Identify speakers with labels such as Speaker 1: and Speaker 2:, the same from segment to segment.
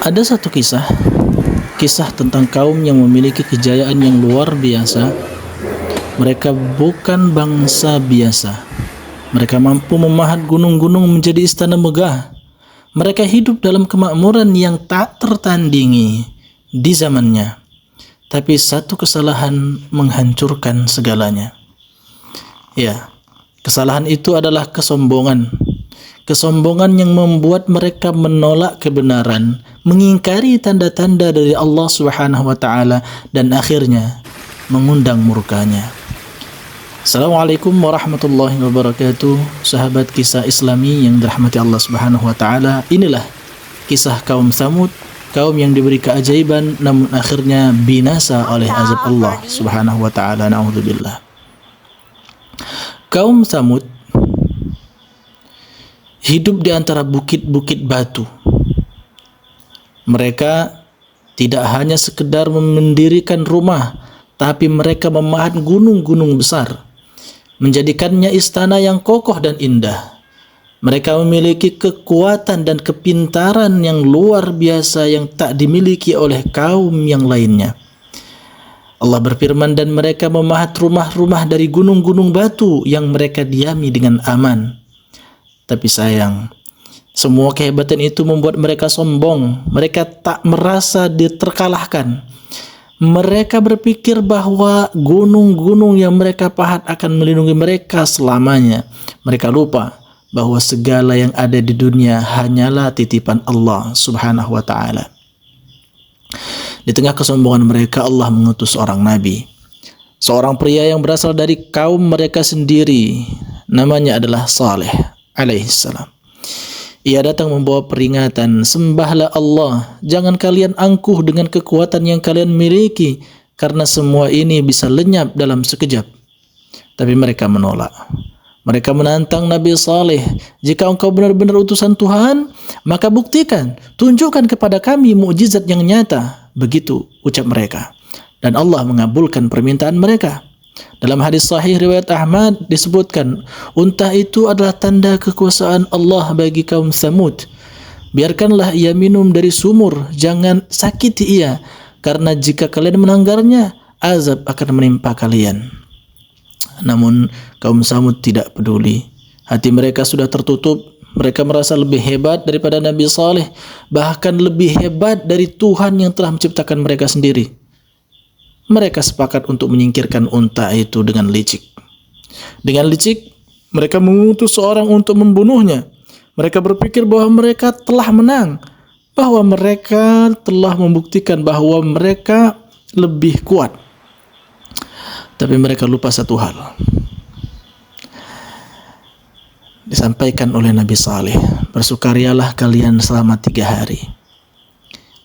Speaker 1: Ada satu kisah tentang kaum yang memiliki kejayaan yang luar biasa. Mereka bukan bangsa biasa. Mereka mampu memahat gunung-gunung menjadi istana megah. Mereka hidup dalam kemakmuran yang tak tertandingi di zamannya. Tapi satu kesalahan menghancurkan segalanya. Ya, kesalahan itu adalah kesombongan. Kesombongan yang membuat mereka menolak kebenaran, mengingkari tanda-tanda dari Allah Subhanahu wa taala, dan akhirnya mengundang murkanya. Assalamualaikum warahmatullahi wabarakatuh. Sahabat kisah Islami yang dirahmati Allah Subhanahu wa taala. Inilah kisah kaum Tsamud, kaum yang diberi keajaiban namun akhirnya binasa oleh azab Allah Subhanahu wa taala. Na'udzubillah. Kaum Tsamud hidup di antara bukit-bukit batu. Mereka tidak hanya sekedar mendirikan rumah, tapi mereka memahat gunung-gunung besar, menjadikannya istana yang kokoh dan indah. Mereka memiliki kekuatan dan kepintaran yang luar biasa yang tak dimiliki oleh kaum yang lainnya. Allah berfirman, dan mereka memahat rumah-rumah dari gunung-gunung batu yang mereka diami dengan aman. Tapi sayang, semua kehebatan itu membuat mereka sombong. Mereka tak merasa terkalahkan. Mereka berpikir bahwa gunung-gunung yang mereka pahat akan melindungi mereka selamanya. Mereka lupa bahwa segala yang ada di dunia hanyalah titipan Allah Subhanahu wa taala. Di tengah kesombongan mereka, Allah mengutus seorang nabi, seorang pria yang berasal dari kaum mereka sendiri. Namanya adalah Saleh alaihissalam. Ia datang membawa peringatan, sembahlah Allah, jangan kalian angkuh dengan kekuatan yang kalian miliki, karena semua ini bisa lenyap dalam sekejap. Tapi mereka menolak. Mereka menantang Nabi Saleh, jika engkau benar-benar utusan Tuhan, maka buktikan, tunjukkan kepada kami mukjizat yang nyata. Begitu ucap mereka, dan Allah mengabulkan permintaan mereka. Dalam hadis sahih riwayat Ahmad disebutkan, unta itu adalah tanda kekuasaan Allah bagi kaum Tsamud. Biarkanlah ia minum dari sumur, jangan sakiti ia, karena jika kalian melanggarnya, azab akan menimpa kalian. Namun kaum Tsamud tidak peduli. Hati mereka sudah tertutup. Mereka merasa lebih hebat daripada Nabi Saleh, bahkan lebih hebat dari Tuhan yang telah menciptakan mereka sendiri. Mereka sepakat untuk menyingkirkan unta itu dengan licik. Dengan licik, mereka mengutus seorang untuk membunuhnya. Mereka berpikir bahwa mereka telah menang, bahwa mereka telah membuktikan bahwa mereka lebih kuat. Tapi mereka lupa satu hal. Disampaikan oleh Nabi Saleh, bersukarialah kalian selama 3 hari.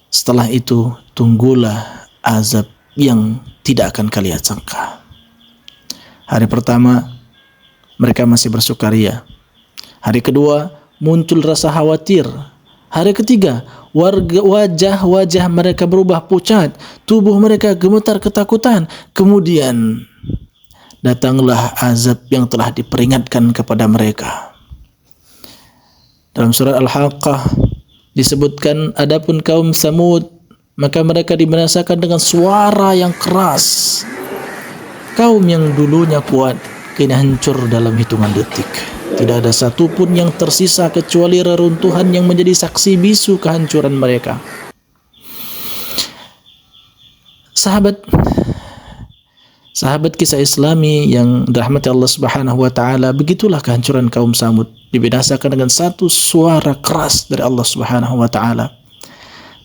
Speaker 1: Setelah itu, tunggulah azab yang tidak akan kalian sangka. Hari pertama, mereka masih bersukaria. Hari kedua, muncul rasa khawatir. Hari ketiga, wajah-wajah mereka berubah pucat, tubuh mereka gemetar ketakutan. Kemudian, datanglah azab yang telah diperingatkan kepada mereka. Dalam surat Al-Haqqah disebutkan, adapun kaum Tsamud, maka mereka dibinasakan dengan suara yang keras. Kaum yang dulunya kuat kini hancur dalam hitungan detik. Tidak ada satupun yang tersisa kecuali reruntuhan yang menjadi saksi bisu kehancuran mereka. Sahabat kisah Islami yang dirahmati Allah Subhanahu wa taala, begitulah kehancuran kaum Tsamud, dibinasakan dengan satu suara keras dari Allah Subhanahu wa taala.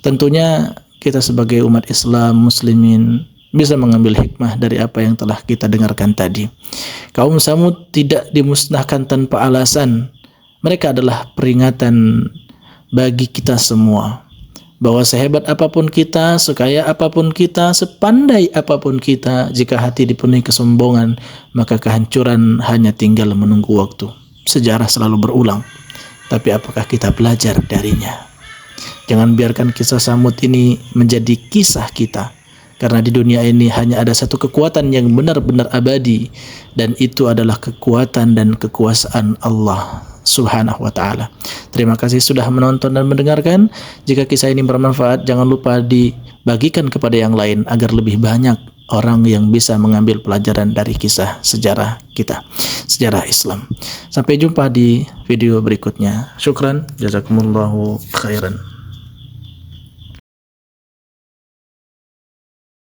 Speaker 1: Tentunya kita sebagai umat Islam muslimin bisa mengambil hikmah dari apa yang telah kita dengarkan tadi. Kaum Tsamud tidak dimusnahkan tanpa alasan. Mereka adalah peringatan bagi kita semua, bahwa sehebat apapun kita, sekaya apapun kita, sepandai apapun kita, jika hati dipenuhi kesombongan, maka kehancuran hanya tinggal menunggu waktu. Sejarah selalu berulang, tapi apakah kita belajar darinya? Jangan biarkan kisah Tsamud ini menjadi kisah kita, Karena di dunia ini hanya ada satu kekuatan yang benar-benar abadi, dan itu adalah kekuatan dan kekuasaan Allah Subhanahu wa ta'ala. Terima kasih sudah menonton dan mendengarkan. Jika kisah ini bermanfaat, jangan lupa dibagikan kepada yang lain agar lebih banyak orang yang bisa mengambil pelajaran dari kisah sejarah kita, sejarah Islam. Sampai jumpa di video berikutnya. Syukran, jazakumullahu khairan.